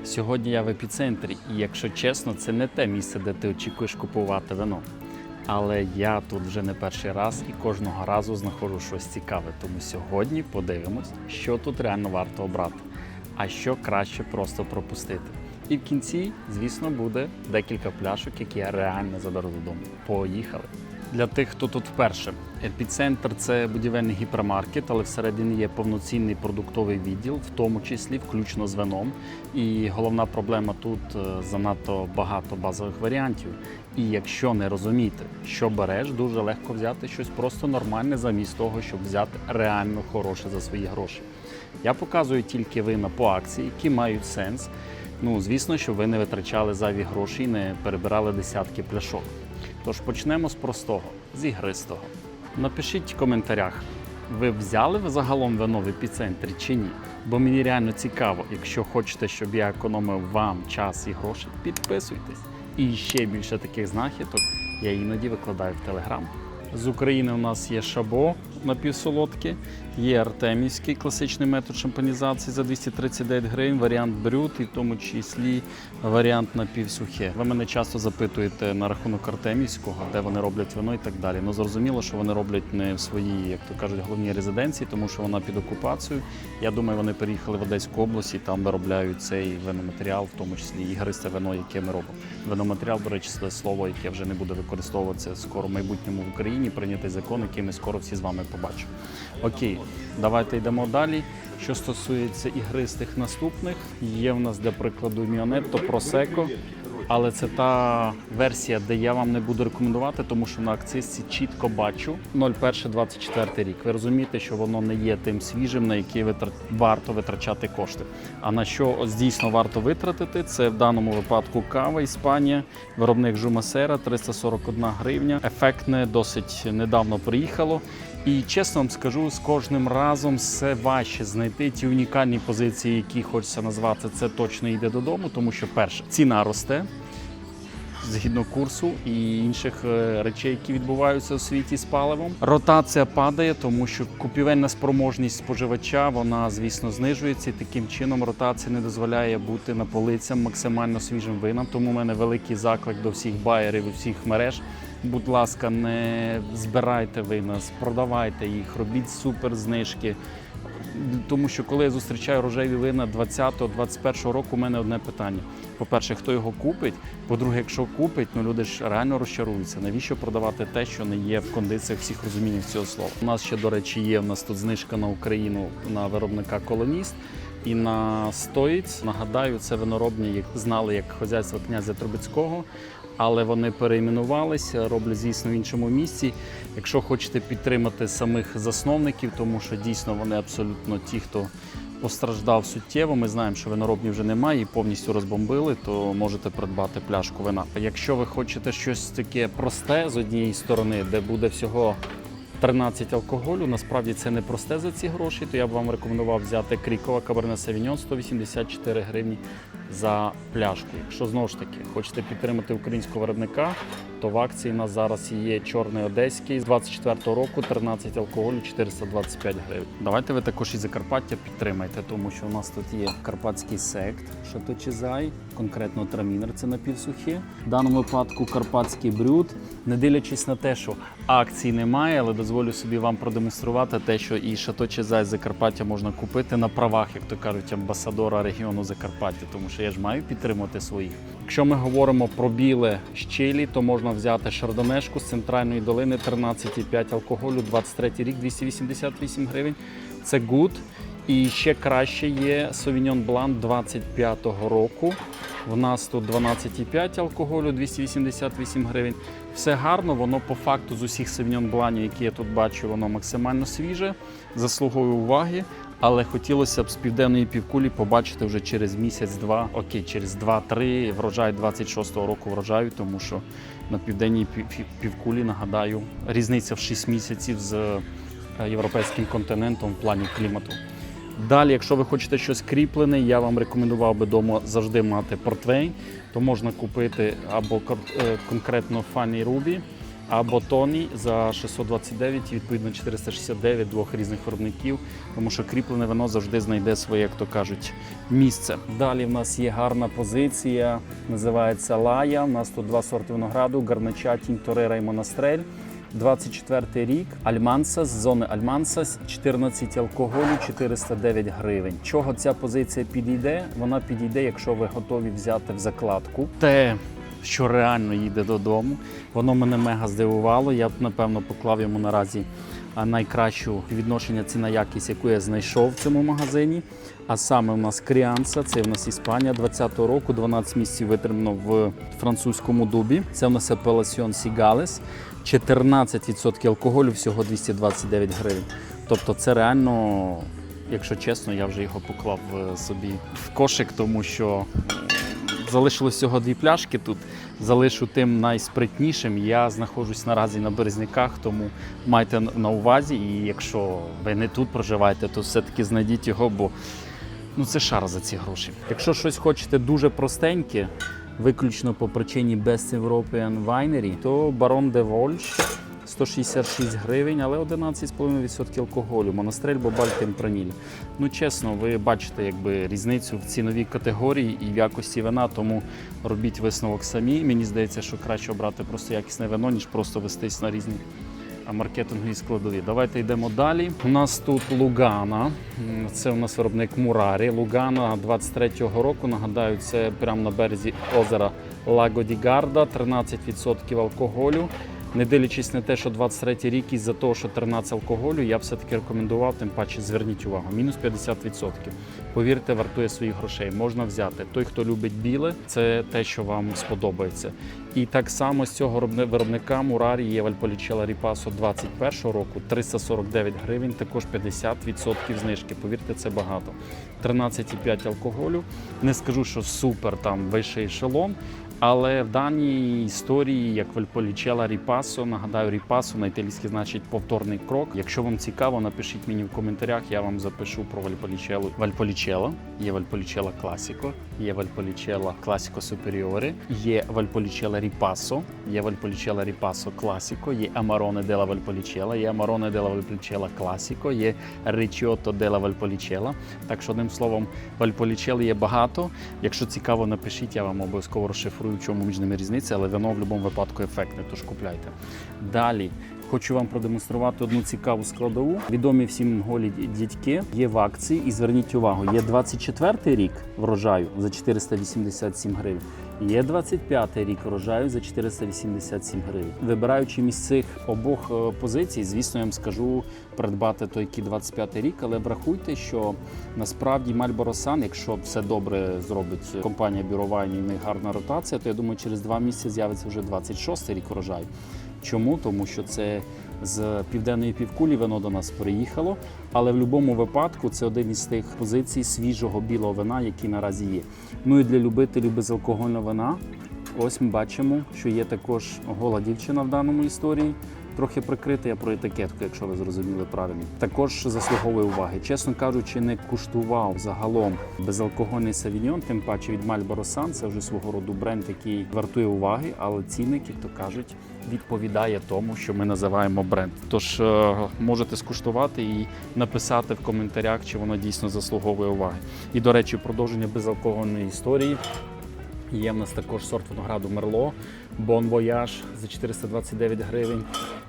Сьогодні я в епіцентрі, і якщо чесно, це не те місце, де ти очікуєш купувати вино. Але я тут вже не перший раз і кожного разу знаходжу щось цікаве. Тому сьогодні подивимось, що тут реально варто обрати, а що краще просто пропустити. І в кінці, звісно, буде декілька пляшок, які я реально заберу додому. Поїхали! Для тих, хто тут вперше. Епіцентр – це будівельний гіпермаркет, але всередині є повноцінний продуктовий відділ, в тому числі включно з вином. І головна проблема тут – занадто багато базових варіантів. І якщо не розуміти, що береш, дуже легко взяти щось просто нормальне замість того, щоб взяти реально хороше за свої гроші. Я показую тільки вина по акції, які мають сенс. Звісно, щоб ви не витрачали зайві гроші і не перебирали десятки пляшок. Тож почнемо з простого, з ігристого. Напишіть в коментарях, ви взяли загалом вино в епіцентрі чи ні? Бо мені реально цікаво, якщо хочете, щоб я економив вам час і гроші, підписуйтесь. І ще більше таких знахідок я іноді викладаю в Телеграм. З України у нас є шабо напівсолодке, є артемівський класичний метод шампанізації за 239 гривень, варіант брют і в тому числі варіант напівсухе. Ви мене часто запитуєте на рахунок артемівського, де вони роблять вино і так далі. Зрозуміло, що вони роблять не в своїй, як то кажуть, головній резиденції, тому що вона під окупацією. Я думаю, вони переїхали в Одеську область і там виробляють цей виноматеріал, в тому числі ігристе вино, яке ми робимо. Виноматеріал, до речі, це слово, яке вже не буде використовуватися скоро в майбутньому в Україні, прийнятий закон, який ми скоро всі з вами побачимо. Окей, давайте йдемо далі. Що стосується ігристих наступних, є в нас, для прикладу, Міонетто, Просеко, але це та версія, де я вам не буду рекомендувати, тому що на акцизці чітко бачу 01-24 рік. Ви розумієте, що воно не є тим свіжим, на який варто витрачати кошти. А на що дійсно варто витратити, це в даному випадку кава, Іспанія, виробник Жумасера, 341 гривня. Ефектне, досить недавно приїхало. І чесно вам скажу, з кожним разом все важче знайти ті унікальні позиції, які хочеться назвати, це точно йде додому, тому що, перше, ціна росте, згідно курсу і інших речей, які відбуваються у світі з паливом. Ротація падає, тому що купівельна спроможність споживача, вона, звісно, знижується. І таким чином ротація не дозволяє бути на полицям максимально свіжим винам. Тому в мене великий заклик до всіх байерів і всіх мереж. Будь ласка, не збирайте вина, продавайте їх, робіть супер знижки. Тому що коли я зустрічаю рожеві вина 20-21 року, у мене одне питання. По-перше, хто його купить? По-друге, якщо купить, люди ж реально розчаруються. Навіщо продавати те, що не є в кондиціях всіх розуміннях цього слова? У нас ще, до речі, є тут знижка на Україну на виробника «Колоніст» і на «Стоїць». Нагадаю, це виноробні, як знали, як хазяйство князя Трубецького. Але вони перейменувалися, роблять, звісно, в іншому місці. Якщо хочете підтримати самих засновників, тому що дійсно вони абсолютно ті, хто постраждав суттєво, ми знаємо, що виноробні вже немає і повністю розбомбили, то можете придбати пляшку вина. Якщо ви хочете щось таке просте з однієї сторони, де буде всього 13 алкоголю, насправді це не просте за ці гроші, то я б вам рекомендував взяти Крікова Каберне Савіньон 184 гривні за пляшку. Якщо, знову ж таки, хочете підтримати українського виробника, то в акції у нас зараз є чорний одеський з 24-го року, 13 алкоголю, 425 гривень. Давайте ви також і Закарпаття підтримайте, тому що у нас тут є карпатський сект, Шато Чизай, конкретно Трамінер, це напівсухе. В даному випадку карпатський брют. Не дивлячись на те, що акцій немає, але дозволю собі вам продемонструвати те, що і Шато Чизай з Закарпаття можна купити на правах, як то кажуть, амбасадора регіону Закарпаття, тому що я ж маю підтримувати своїх. Якщо ми говоримо про біле з чилі, то можна взяти шардонешку з центральної долини, 13,5 алкоголю, 23 рік, 288 гривень. Це гуд. І ще краще є Sauvignon Blanc 25-го року. В нас тут 12,5 алкоголю, 288 гривень. Все гарно, воно по факту з усіх Sauvignon Blanc'ів, які я тут бачу, воно максимально свіже, заслуговує уваги. Але хотілося б з південної півкулі побачити вже через місяць-два, окей, через 2-3 врожай 26-го року врожаю, тому що на південній півкулі, нагадаю, різниця в 6 місяців з європейським континентом в плані клімату. Далі, якщо ви хочете щось кріплене, я вам рекомендував би вдома завжди мати портвейн, то можна купити або конкретно Fanny Ruby, або Тоні за 629 і відповідно 469 двох різних виробників, тому що кріплене вино завжди знайде своє, як то кажуть, місце. Далі в нас є гарна позиція, називається Лая. У нас тут два сорти винограду, Гарнача, Тінторера і Монастрель. 24 рік, Альманса, з зони Альмансас, 14 алкоголю, 409 гривень. Чого ця позиція підійде? Вона підійде, якщо ви готові взяти в закладку те, що реально їде додому. Воно мене мега здивувало. Я б, напевно, поклав йому наразі найкращу відношення ціна-якість, яку я знайшов в цьому магазині. А саме у нас Кріанса, це в нас Іспанія 20-го року, 12 місяців витримано в французькому дубі. Це у нас Апеласьйон Сігалес, 14% алкоголю, всього 229 гривень. Тобто це реально, якщо чесно, я вже його поклав собі в кошик, тому що залишилось всього 2 пляшки тут. Залишу тим найспритнішим. Я знаходжусь наразі на Березняках, тому майте на увазі. І якщо ви не тут проживаєте, то все-таки знайдіть його, бо це шар за ці гроші. Якщо щось хочете дуже простеньке, виключно по причині Best European Winery, то Baron de Volch 166 гривень, але 11,5% алкоголю. Монастрель, Бобаль, Темпраніль. Чесно, ви бачите різницю в ціновій категорії і в якості вина, тому робіть висновок самі. Мені здається, що краще обрати просто якісне вино, ніж просто вестись на різні маркетингові складові. Давайте йдемо далі. У нас тут Лугана. Це у нас виробник Мурарі. Лугана 23-го року. Нагадаю, це прямо на березі озера Лаго ді Гарда. 13% алкоголю. Не дивлячись на те, що 23-й рік, із-за того, що 13 алкоголю, я б все-таки рекомендував, тим паче зверніть увагу, мінус 50%. Повірте, вартує своїх грошей. Можна взяти. Той, хто любить біле, це те, що вам сподобається. І так само з цього виробника Мурарі є Вальполічелло Ріпасо 21-го року, 349 гривень, також 50% знижки. Повірте, це багато. 13,5 алкоголю. Не скажу, що супер там вищий ешелон, але в даній історії, як Вальполічелло Ріпасо, нагадаю, Ріпасо на італійській значить повторний крок. Якщо вам цікаво, напишіть мені в коментарях, я вам запишу про Вальполічелло. Є Вальполічелло Класіко, є Вальполічелло Класіко Суперіоре, є Вальполічелло Ріпасо, є Вальполічелло Ріпасо Класіко, є Амароне делла Вальполічелло, є Амароне делла Вальполічелло Класіко, є Ричіотто делла Вальполічелло. Так що, одним словом, Вальполічелло є багато. Якщо цікаво, напишіть, я вам обов'язково розшифрую, в чому між ними різниця, але вино в будь-якому випадку ефектне, тож купляйте. Далі хочу вам продемонструвати одну цікаву складову. Відомі всім голі дядьки є в акції, і зверніть увагу, є 24-й рік врожаю за 487 гривень, є 25-й рік врожаю за 487 гривень. Вибираючи між цих обох позицій, звісно, я вам скажу придбати той, який 25-й рік, але врахуйте, що насправді Marlboro Sun, якщо все добре зробить компанія Бюро Вайнів, в них гарна ротація, то я думаю, через 2 місяці з'явиться вже 26-й рік врожаю. Чому? Тому що це з південної півкулі вино до нас приїхало, але в будь-якому випадку це один із тих позицій свіжого білого вина, які наразі є. І для любителів безалкогольного вина, ось ми бачимо, що є також гола дівчина в даному історії. Трохи прикрита, я про етикетку, якщо ви зрозуміли правильно. Також заслуговує уваги. Чесно кажучи, не куштував загалом безалкогольний савіньон, тим паче від Marlboro Sun. Це вже свого роду бренд, який вартує уваги, але цінник, як то кажуть, відповідає тому, що ми називаємо бренд. Тож можете скуштувати і написати в коментарях, чи воно дійсно заслуговує уваги. І, до речі, продовження безалкогольної історії. Є в нас також сорт винограду Мерло, Bon Voyage за 429 гривень.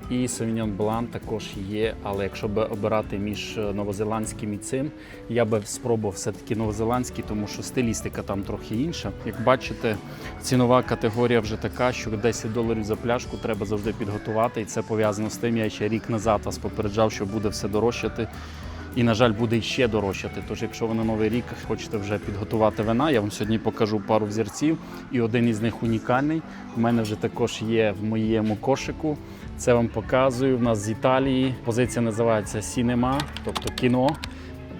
І Sauvignon Blanc також є, але якщо б обирати між новозеландським і цим, я би спробував все-таки новозеландський, тому що стилістика там трохи інша. Як бачите, цінова категорія вже така, що $10 за пляшку треба завжди підготувати. І це пов'язано з тим, я ще рік назад вас попереджав, що буде все дорожчати. І, на жаль, буде ще дорожчати. Тож, якщо ви на Новий рік хочете вже підготувати вина, я вам сьогодні покажу пару взірців. І один із них унікальний. У мене вже також є в моєму кошику. Це вам показую. У нас з Італії. Позиція називається Cinema, тобто кіно.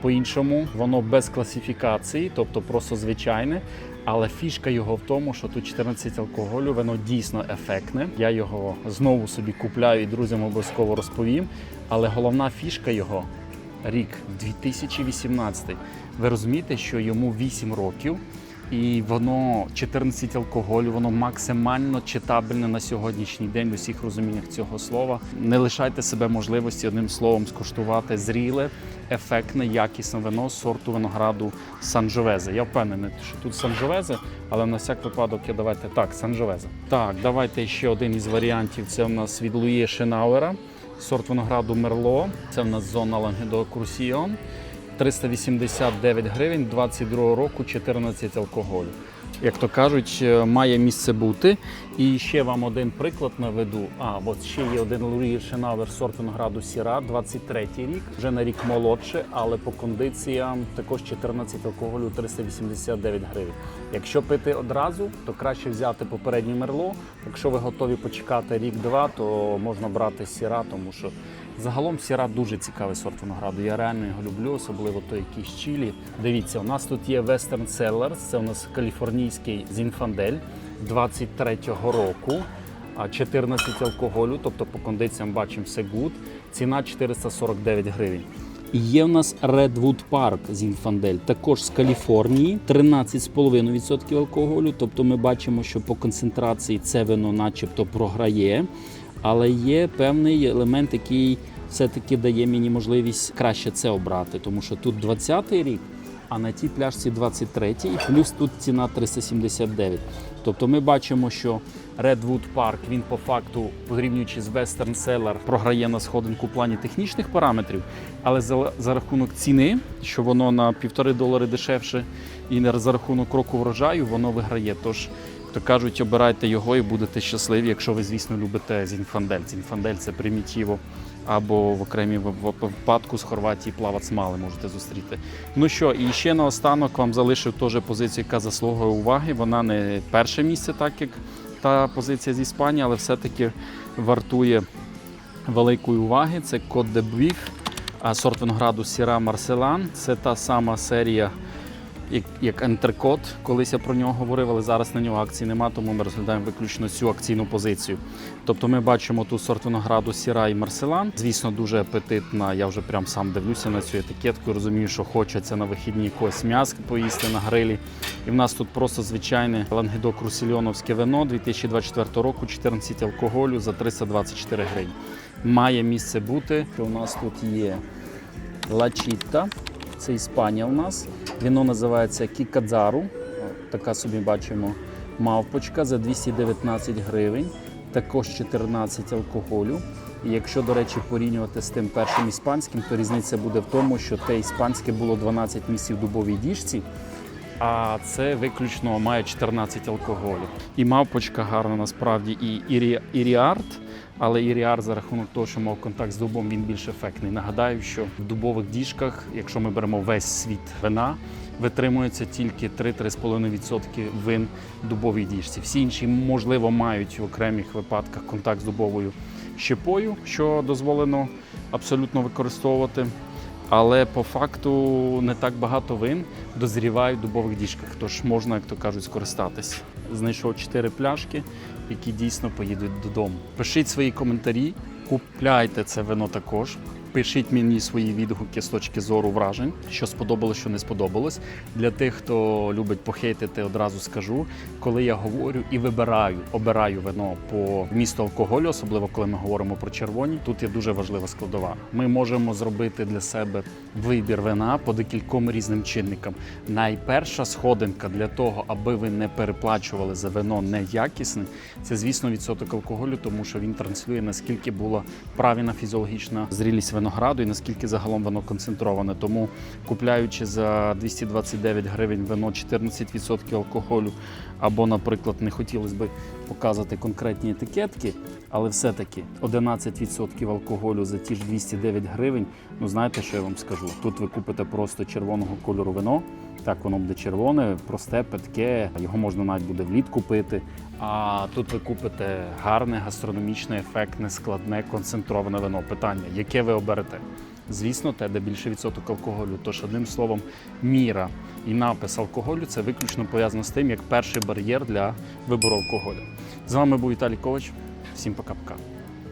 По-іншому, воно без класифікації, тобто просто звичайне. Але фішка його в тому, що тут 14 алкоголю, воно дійсно ефектне. Я його знову собі купляю і друзям обов'язково розповім. Але головна фішка його – рік 2018. Ви розумієте, що йому 8 років, І воно 14 алкоголю, воно максимально читабельне на сьогоднішній день в усіх розуміннях цього слова. Не лишайте себе можливості одним словом скуштувати зріле, ефектне, якісне вино з сорту винограду Санджовезе. Я впевнений, що тут Санджовезе, але на всяк випадок давайте так, Санджовезе. Так, давайте ще один із варіантів. Це в нас від Луї Шенауера, сорт винограду Мерло. Це в нас зона Лангедок-Русіон. 389 гривень, 22 року, 14 алкоголю. Як то кажуть, має місце бути. І ще вам один приклад наведу. От ще є один Луї Шенауер, сорт винограду Сіра, 23-й рік. Вже на рік молодше, але по кондиціям також 14 алкоголю, 389 гривень. Якщо пити одразу, то краще взяти попереднє Мерло. Якщо ви готові почекати рік-два, то можна брати Сіра, тому що загалом Сіра дуже цікавий сорт винограду. Я реально його люблю, особливо той якийсь чилі. Дивіться, у нас тут є Western Cellars, це у нас каліфорнійський Зінфандель 23-го року, 14 алкоголю, тобто по кондиціям бачимо все гуд. Ціна 449 гривень. І є у нас Redwood Park Зінфандель, також з Каліфорнії, 13,5% алкоголю, тобто ми бачимо, що по концентрації це вино начебто програє. Але є певний елемент, який все-таки дає мені можливість краще це обрати, тому що тут 20-й рік, а на тій пляшці 23-й, і плюс тут ціна 379. Тобто ми бачимо, що Redwood Park, він по факту, порівнюючи з Western Cellar, програє на сходинку в плані технічних параметрів, але за рахунок ціни, що воно на $1,5 дешевше, і за рахунок року врожаю, воно виграє. Тож, то кажуть, обирайте його і будете щасливі, якщо ви, звісно, любите Зінфандель. Зінфандель – це примітіво, або в окремій випадку з Хорватії плавацмали можете зустріти. Ну що, і ще наостанок вам залишив теж позицію, яка заслуговує уваги. Вона не перше місце, так як та позиція з Іспанії, але все-таки вартує великої уваги. Це Côte de Buif, сорт винограду Сіра Марселан. Це та сама серія, як Ентрекот, колись я про нього говорив, але зараз на нього акцій нема, тому ми розглядаємо виключно цю акційну позицію. Тобто ми бачимо тут сорт винограду Сіра і Марселан. Звісно, дуже апетитна, я вже прям сам дивлюся на цю етикетку, розумію, що хочеться на вихідні якогось м'яска поїсти на грилі. І в нас тут просто звичайне Лангедок-Русільйоновське вино 2024 року, 14 алкоголю за 324 гривні. Має місце бути. У нас тут є Лачітта. Це Іспанія у нас. Вино називається Кікадзару. Така собі бачимо мавпочка за 219 гривень. Також 14 алкоголю. І якщо, до речі, порівнювати з тим першим іспанським, то різниця буде в тому, що те іспанське було 12 місяців в дубовій діжці, а це виключно має 14 алкоголю. І мавпочка гарна насправді, і Іріард. Але Іріар за рахунок того, що мав контакт з дубом, він більш ефектний. Нагадаю, що в дубових діжках, якщо ми беремо весь світ вина, витримується тільки 3-3,5% вин в дубовій діжці. Всі інші, можливо, мають в окремих випадках контакт з дубовою щепою, що дозволено абсолютно використовувати. Але по факту не так багато вин дозрівають в дубових діжках, тож можна, як то кажуть, скористатись. Знайшов 4 пляшки, які дійсно поїдуть додому. Пишіть свої коментарі, купляйте це вино також. Пишіть мені свої відгуки з точки зору вражень, що сподобалось, що не сподобалось. Для тих, хто любить похейтити, одразу скажу, коли я говорю і обираю вино по вмісту алкоголю, особливо коли ми говоримо про червоні, тут є дуже важлива складова. Ми можемо зробити для себе вибір вина по декільком різним чинникам. Найперша сходинка для того, аби ви не переплачували за вино неякісне, це, звісно, відсоток алкоголю, тому що він транслює, наскільки була правильна фізіологічна зрілість винограду і наскільки загалом воно концентроване. Тому, купляючи за 229 гривень вино 14% алкоголю, або, наприклад, не хотілося б показати конкретні етикетки, але все-таки 11% алкоголю за ті ж 209 гривень, ну знаєте, що я вам скажу? Тут ви купите просто червоного кольору вино, так воно буде червоне, просте, питке, його можна навіть буде влітку пити. А тут ви купите гарне, гастрономічне, ефектне, складне, концентроване вино. Питання, яке ви оберете? Звісно, те, де більше відсоток алкоголю. Тож, одним словом, міра і напис алкоголю – це виключно пов'язано з тим, як перший бар'єр для вибору алкоголю. З вами був Віталій Ковач. Всім пока-пока.